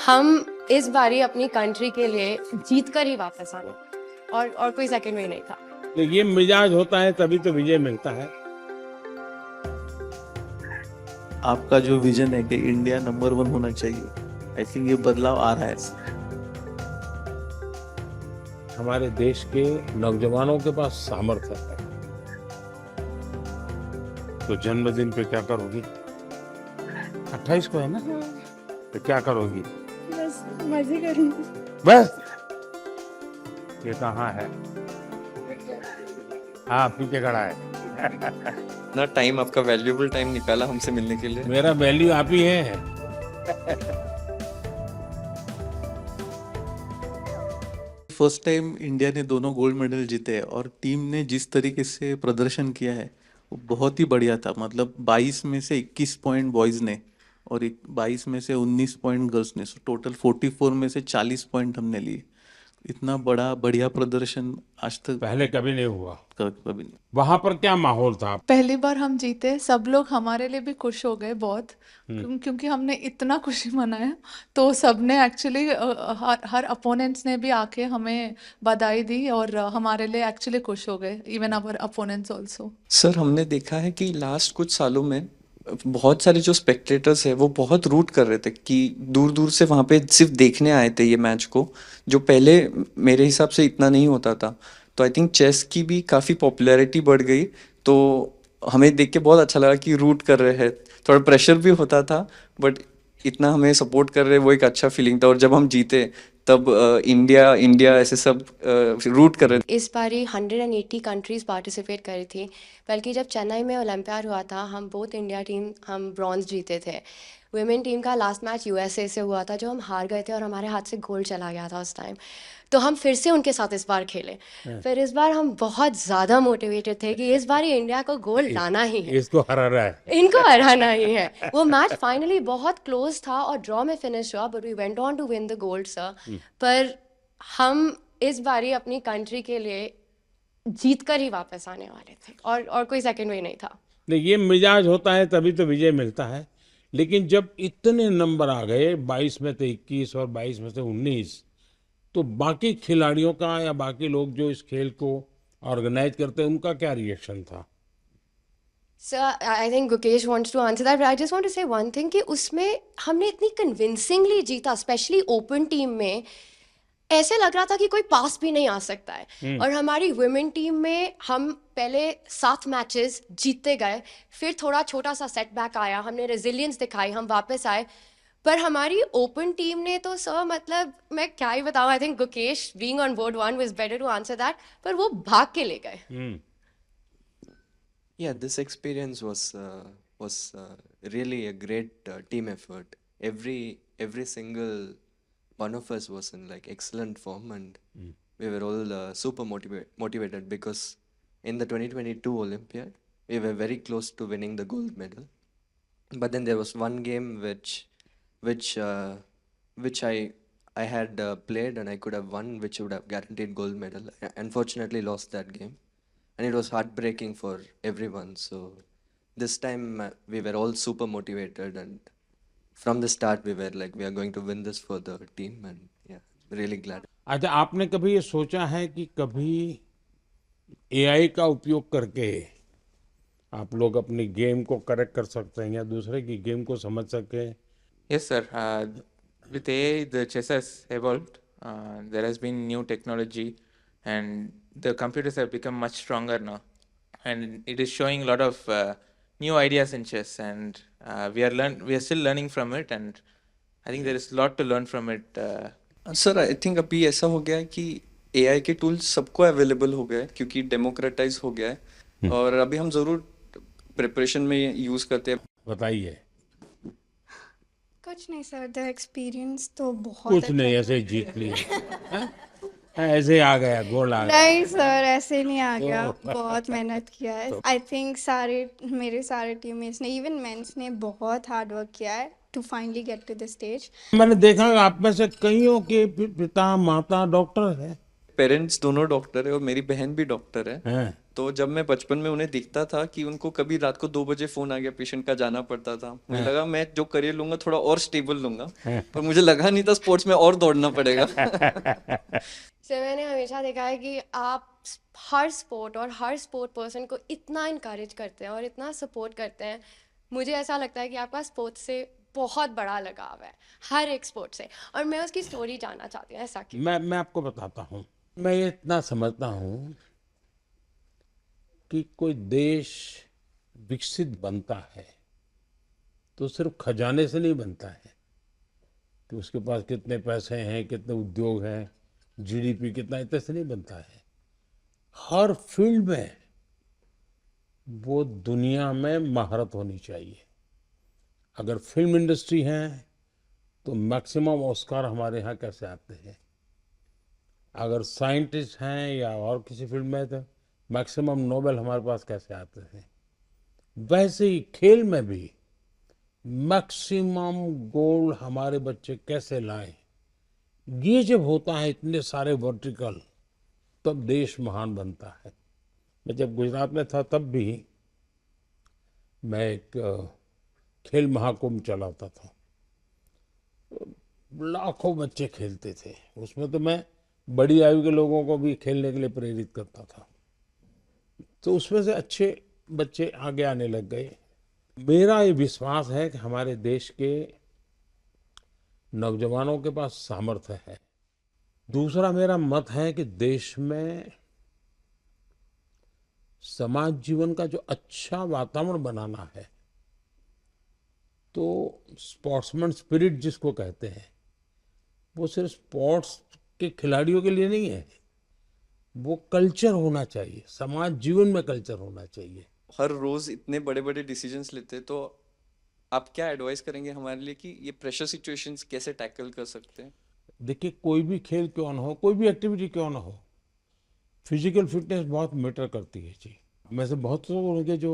हम इस बारी अपनी कंट्री के लिए जीत कर ही वापस आने, और कोई सेकंड वे नहीं था। तो ये मिजाज होता है तभी तो विजय मिलता है। आपका जो विजन है कि इंडिया नंबर 1 होना चाहिए, आई थिंक ये बदलाव आ रहा है। हमारे देश के नौजवानों के पास सामर्थ्य है। तो जन्मदिन पे क्या करोगी? 28 को है ना? तो क्या करोगी? बस मजे करूंगी। बस ये कहाँ है? हाँ, पीछे खड़ा है। ना टाइम, आपका वैल्यूएबल टाइम निकाला हमसे मिलने के लिए। मेरा वैल्यू आप ही है। फर्स्ट टाइम इंडिया ने दोनों गोल्ड मेडल जीते हैं और टीम ने जिस तरीके से प्रदर्शन किया है वो बहुत ही बढ़िया था। मतलब 22 में से 21 पॉइंट बॉयज ने और 22 में से 19 पॉइंट गर्ल्स ने, सो टोटल 44 में से 40 पॉइंट हमने लिए। इतना बड़ा बढ़िया प्रदर्शन आज तक पहले कभी नहीं हुआ। कभी नहीं। वहां पर क्या माहौल था? पहली बार हम जीते, सब लोग हमारे लिए भी खुश हो गए बहुत, क्योंकि हमने इतना खुशी मनाया। तो सबने एक्चुअली हर अपोनेंट्स ने भी आके हमें बधाई दी और हमारे लिए एक्चुअली खुश हो गए, even our opponents also. Sir, हमने देखा है कि लास्ट कुछ सालों में बहुत सारे जो स्पेक्टेटर्स है वो बहुत रूट कर रहे थे कि दूर दूर से वहाँ पे सिर्फ देखने आए थे ये मैच को, जो पहले मेरे हिसाब से इतना नहीं होता था। तो आई थिंक चेस की भी काफ़ी पॉपुलैरिटी बढ़ गई। तो हमें देख के बहुत अच्छा लगा कि रूट कर रहे हैं। थोड़ा प्रेशर भी होता था, बट इतना हमें सपोर्ट कर रहे, वो एक अच्छा फीलिंग था। और जब हम जीते तब इंडिया इंडिया ऐसे सब रूट कर रहे थे। इस बारी 180 कंट्रीज पार्टिसिपेट करी थी, बल्कि जब चेन्नई में ओलंपियाड हुआ था, हम बोथ इंडिया टीम हम ब्रॉन्ज जीते थे। वुमेन टीम का लास्ट मैच यूएसए से हुआ था, जो हम हार गए थे और हमारे हाथ से गोल्ड चला गया था उस टाइम। तो हम फिर से उनके साथ इस बार खेले। फिर इस बार हम बहुत ज़्यादा मोटिवेटेड थे कि इस बार ही इंडिया को गोल्ड लाना ही है, इसको हराना है। इनको हराना ही है। वो मैच फाइनली बहुत क्लोज था और ड्रॉ में फिनिश हुआ, but we went on to win the gold sir. पर हम इस बारी अपनी कंट्री के लिए जीत कर ही वापस आने वाले थे, और कोई सेकंड वे नहीं था। नहीं, ये मिजाज होता है तभी तो विजय मिलता है। लेकिन जब इतने नंबर आ गए, 22 में से 21 और 22 में से 19, तो बाकी खिलाड़ियों का या बाकी लोग जो इस खेल को ऑर्गेनाइज करते हैं उनका क्या रिएक्शन था? Sir, I think Gukesh wants to answer that, but I just want to say one thing कि उसमें हमने इतनी कन्विंसिंगली जीता, स्पेशली ओपन टीम में। ऐसे लग रहा था कि कोई पास भी नहीं आ सकता है। और हमारी वुमेन टीम में हम पहले 7 मैचेस जीतते गए, फिर थोड़ा छोटा सा सेटबैक आया, हमने रेजिलियंस दिखाई, हम वापस आए। पर हमारी ओपन टीम ने तो सर, मतलब मैं क्या ही बताऊं। I think Gukesh being on board 1 was better to answer that, पर वो भाग के ले गए। Yeah, this experience was really a great team effort. Every single one of us was in like excellent form, and we were all super motivated because in the 2022 Olympiad we were very close to winning the gold medal. But then there was one game which I had played and I could have won, which would have guaranteed gold medal. I unfortunately lost that game, and it was heartbreaking for everyone. So this time we were all super motivated, and from the start we were like, we are going to win this for the team, and yeah, really glad. अच्छा, आपने कभी ये सोचा है कि कभी AI का उपयोग करके आप लोग अपनी गेम को करेक्ट कर सकते हैं या दूसरे की गेम को समझ सके? Yes, sir. With AI, the chess has evolved. There has been new technology, and the computers have become much stronger now. And it is showing a lot of new ideas in chess, and we are still learning from it. And I think there is a lot to learn from it. Sir, I think अभी ऐसा हो गया है कि AI के tools सबको available हो गया है, क्योंकि डेमोक्रेटाइज हो गया है। और अभी हम ज़रूर प्रिपरेशन में यूज़ करते हैं। बताइए। कुछ नहीं सर, द एक्सपीरियंस तो बहुत कुछ अच्छा नहीं, था। ऐसे ही जीत लिए। हैं? ऐसे आ गया, गोल आ गया। नहीं सर, ऐसे नहीं आ गया, बहुत मेहनत किया है। आई थिंक मेरे सारे टीममेट्स ने, इवन मेंस ने बहुत हार्ड वर्क किया है to finally get to the stage. मैंने देखा आप में से कईयों के पिता माता डॉक्टर है। पेरेंट्स दोनों डॉक्टर है और मेरी बहन भी डॉक्टर है। हैं? तो जब मैं बचपन में उन्हें देखता था कि उनको कभी रात को 2 बजे फोन आ गया पेशेंट का, जाना पड़ता था, मुझे लगा मैं जो करियर लूंगा थोड़ा और स्टेबल लूंगा, पर मुझे लगा नहीं था स्पोर्ट्स में और दौड़ना पड़ेगा। से मैंने हमेशा देखा है कि आप हर स्पोर्ट और हर स्पोर्ट पर्सन को इतना इनकरेज करते हैं और इतना सपोर्ट करते हैं। मुझे ऐसा लगता है कि आपका स्पोर्ट्स से बहुत बड़ा लगाव है, हर एक स्पोर्ट से। और मैं उसकी स्टोरी जानना चाहती हूँ, ऐसा क्यों? मैं आपको बताता हूँ। मैं ये इतना समझता हूँ कि कोई देश विकसित बनता है तो सिर्फ खजाने से नहीं बनता है कि उसके पास कितने पैसे हैं, कितने उद्योग हैं, जीडीपी कितना, इतने से नहीं बनता है। हर फील्ड में वो दुनिया में महारत होनी चाहिए। अगर फिल्म इंडस्ट्री है तो मैक्सिमम ऑस्कार हमारे यहाँ कैसे आते हैं। अगर साइंटिस्ट हैं या और किसी फील्ड में तो मैक्सिमम नोबेल हमारे पास कैसे आते हैं। वैसे ही खेल में भी मैक्सिमम गोल्ड हमारे बच्चे कैसे लाएं। ये जब होता है इतने सारे वर्टिकल, तब देश महान बनता है। मैं जब गुजरात में था तब भी मैं एक खेल महाकुंभ चलाता था। लाखों बच्चे खेलते थे उसमें, तो मैं बड़ी आयु के लोगों को भी खेलने के लिए प्रेरित करता था। तो उसमें से अच्छे बच्चे आगे आने लग गए। मेरा ये विश्वास है कि हमारे देश के नौजवानों के पास सामर्थ्य है। दूसरा मेरा मत है कि देश में समाज जीवन का जो अच्छा वातावरण बनाना है, तो स्पोर्ट्समैन स्पिरिट जिसको कहते हैं, वो सिर्फ स्पोर्ट्स के खिलाड़ियों के लिए नहीं है, वो कल्चर होना चाहिए, समाज जीवन में कल्चर होना चाहिए। हर रोज इतने बड़े बड़े डिसीजंस लेते, तो आप क्या एडवाइस करेंगे हमारे लिए कि ये प्रेशर सिचुएशंस कैसे टैकल कर सकते हैं? देखिए, कोई भी खेल क्यों ना हो, कोई भी एक्टिविटी क्यों ना हो, फिजिकल फिटनेस बहुत मैटर करती है जी। में से बहुत से लोग होंगे जो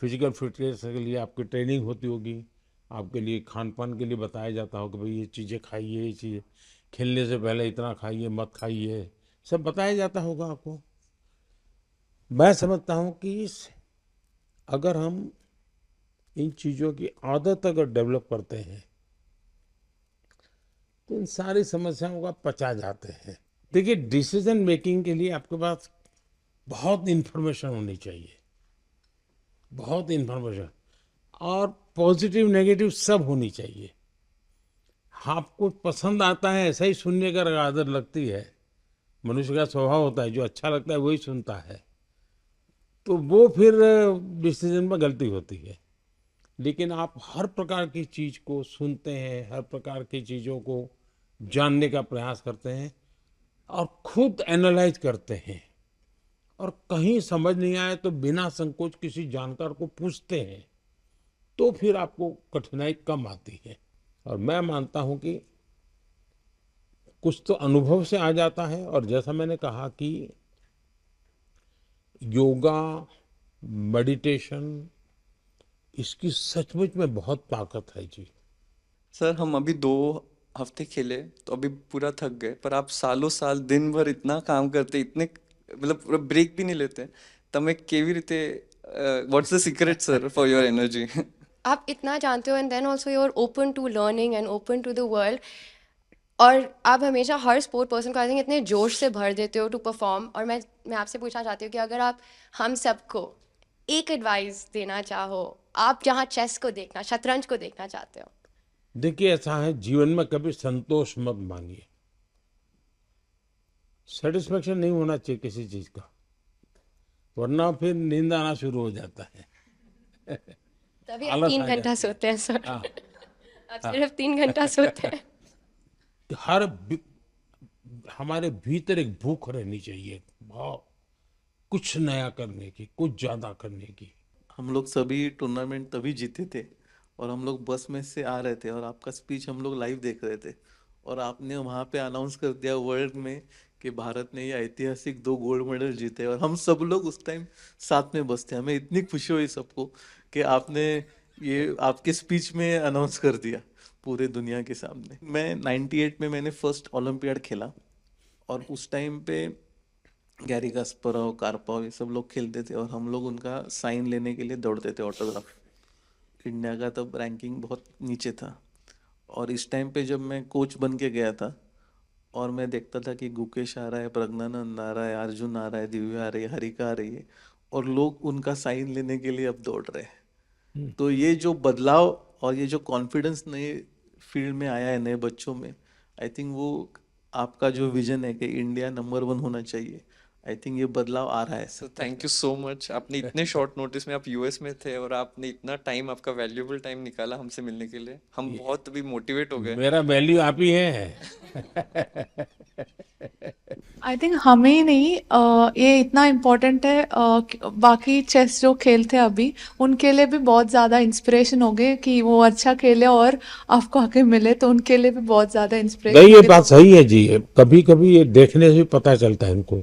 फिजिकल फिटनेस के लिए आपकी ट्रेनिंग होती होगी, आपके लिए खान पान के लिए बताया जाता होगा, भाई ये चीज़ें खाइए, ये चीज़ें खेलने से पहले इतना खाइए, मत खाइए, सब बताया जाता होगा आपको। मैं समझता हूँ कि अगर हम इन चीज़ों की आदत अगर डेवलप करते हैं तो इन सारी समस्याओं का पचा जाते हैं। देखिए, डिसीजन मेकिंग के लिए आपके पास बहुत इन्फॉर्मेशन होनी चाहिए, बहुत इन्फॉर्मेशन, और पॉजिटिव नेगेटिव सब होनी चाहिए। आपको पसंद आता है ऐसा ही सुनने का आदत लगती है, मनुष्य का स्वभाव होता है, जो अच्छा लगता है वही सुनता है, तो वो फिर डिसीजन में गलती होती है। लेकिन आप हर प्रकार की चीज़ को सुनते हैं, हर प्रकार की चीज़ों को जानने का प्रयास करते हैं और खुद एनालाइज करते हैं, और कहीं समझ नहीं आए तो बिना संकोच किसी जानकार को पूछते हैं, तो फिर आपको कठिनाई कम आती है। और मैं मानता हूं कि कुछ तो अनुभव से आ जाता है, और जैसा मैंने कहा कि योगा, मेडिटेशन, इसकी सचमुच में बहुत ताकत है जी। सर, हम अभी 2 हफ्ते खेले तो अभी पूरा थक गए, पर आप सालों साल दिन भर इतना काम करते, इतने मतलब पूरा ब्रेक भी नहीं लेते, તમે કેવી રીતે what's the secret sir for your energy? आप इतना जानते हो and then also you are open to learning and open to the world. और आप हमेशा हर स्पोर्ट पर्सन को आई थिंक इतने जोश से भर देते हो टू परफॉर्म। और मैं आपसे पूछना चाहती हूँ कि अगर आप हम सबको एक एडवाइस देना चाहो, आप जहाँ चेस को देखना, शतरंज को देखना चाहते हो। देखिए, ऐसा है, जीवन में कभी संतोष मत मांगिए। सेटिस्फेक्शन नहीं होना चाहिए किसी चीज का, वरना फिर नींद आना शुरू हो जाता है। तभी आप आलस 3 आ घंटा जाता है। सोते हैं सर। हाँ, आप सिर्फ 3 घंटा सोते हैं। हमारे भीतर एक भूख रहनी चाहिए, बहुत कुछ नया करने की, कुछ ज्यादा करने की। हम लोग सभी टूर्नामेंट तभी जीते थे, और हम लोग बस में से आ रहे थे और आपका स्पीच हम लोग लाइव देख रहे थे, और आपने वहाँ पे अनाउंस कर दिया वर्ल्ड में कि भारत ने ये ऐतिहासिक 2 गोल्ड मेडल जीते, और हम सब लोग उस टाइम साथ में बस थे। हमें इतनी खुशी हुई सबको कि आपने ये आपके स्पीच में अनाउंस कर दिया पूरे दुनिया के सामने। मैं 98 में मैंने फर्स्ट ओलंपियाड खेला, और उस टाइम पे गैरी कास्परोव, कार्पोव, ये सब लोग खेलते थे और हम लोग उनका साइन लेने के लिए दौड़ते थे, ऑटोग्राफ। इंडिया का तब रैंकिंग बहुत नीचे था और इस टाइम पे जब मैं कोच बन के गया था और मैं देखता था कि गुकेश आ रहा है, प्रज्ञानंद आ रहा है, अर्जुन आ रहा है, दिव्या आ रही है, हरिका आ रही है और लोग उनका साइन लेने के लिए अब दौड़ रहे हैं। तो ये जो बदलाव और ये जो कॉन्फिडेंस नए फील्ड में आया है नए बच्चों में, आई थिंक वो आपका जो विजन है कि इंडिया नंबर 1 होना चाहिए, आई थिंक ये बदलाव आ रहा है। So thank you so much. आपने इतने शॉर्ट नोटिस में, आप यूएस में थे और आपने इतना टाइम, आपका वैल्यूएबल टाइम निकाला हमसे मिलने के लिए। हम बहुत अभी मोटिवेट हो गए। मेरा वैल्यू आप ही है। आई थिंक हमें ही नहीं, ये इतना इम्पोर्टेंट है, बाकी चेस जो खेलते हैं अभी उनके लिए भी बहुत ज़्यादा इंस्पिरेशन हो गए कि वो अच्छा खेले और आपको आके मिले, तो उनके लिए भी बहुत ज़्यादा इंस्पिरेशन नहीं, ये हो गए। बात सही है जी। कभी कभी ये देखने से भी पता चलता है इनको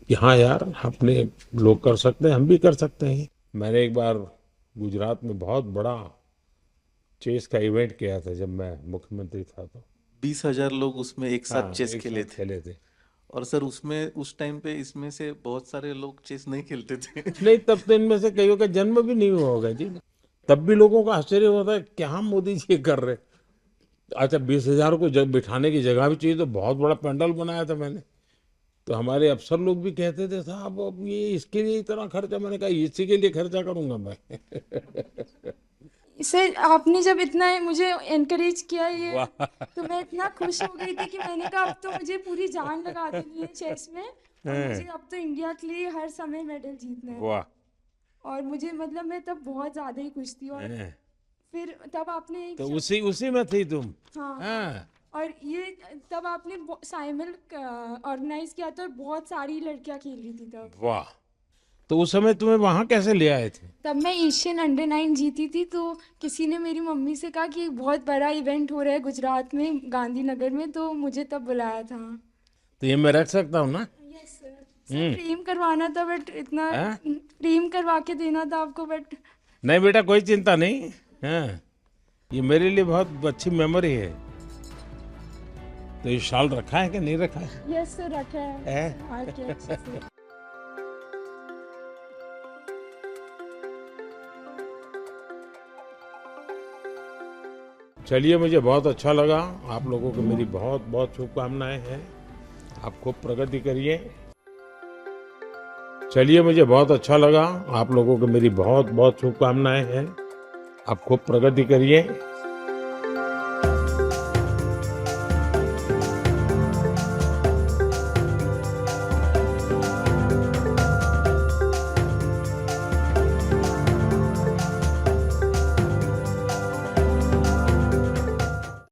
कि हाँ यार, अपने लोग कर सकते हैं, हम भी कर सकते हैं। मैंने एक बार गुजरात में बहुत बड़ा चेस का इवेंट किया था जब मैं मुख्यमंत्री था, तो 20,000 लोग उसमें एक साथ हाँ, चेस एक खेले साथ थे खेले थे। और सर उसमें उस टाइम पे इसमें से बहुत सारे लोग चेस नहीं खेलते थे। नहीं, तब तो इनमें से कईयों का जन्म भी नहीं हुआ होगा जी। तब भी लोगों को आश्चर्य होता है क्या मोदी जी ये कर रहे। अच्छा, 20,000 को जब बिठाने की जगह भी चाहिए, तो बहुत बड़ा पंडाल बनाया था मैंने। तो हमारे अफसर लोग भी कहते थे साहब अब ये इसके लिए इतना खर्चा। मैंने कहा इसी के लिए खर्चा करूंगा मैं। सर आपने जब इतना मुझे एनकरेज किया ये, वाह। तो मैं इतना खुश हो गई थी कि मैंने कहा अब तो मुझे पूरी जान लगा देनी है चेस में और मुझे अब तो इंडिया के लिए हर समय मेडल जीतना है। वाह। और मुझे मतलब मैं तब बहुत ज़्यादा ही खुश थी। और हैं। फिर तब आपने एक तो उसी उसी में थी तुम। हाँ हाँ। और ये तब आपने साइमल ऑर्गेनाइज किया था और बहुत सारी लड़कियां खेल रही थी तब। वाह। तो उस समय तुम्हें वहां कैसे ले आए थे? तब मैं एशियन अंडर 9 जीती थी, तो किसी ने मेरी मम्मी से कहा कि बहुत बड़ा इवेंट हो रहा है गुजरात में गांधीनगर में, तो मुझे तब बुलाया था। तो ये मैं रख सकता हूँ ना? Yes sir. सर प्रेम करवाना था बट इतना हाँ? प्रेम करवा के देना था आपको बट। नहीं बेटा, कोई चिंता नहीं। हाँ, ये मेरे लिए बहुत अच्छी मेमोरी है। तो ये शाल रखा है कि नहीं रखा है? यस सर रखा है। है? हाँ, क्या अच्छे से। चलिए, मुझे बहुत अच्छा लगा। आप लोगों को मेरी बहुत बहुत शुभकामनाएं हैं। आप खूब प्रगति करिए। चलिए, मुझे बहुत अच्छा लगा। आप लोगों को मेरी बहुत बहुत शुभकामनाएं हैं। आप खूब प्रगति करिए।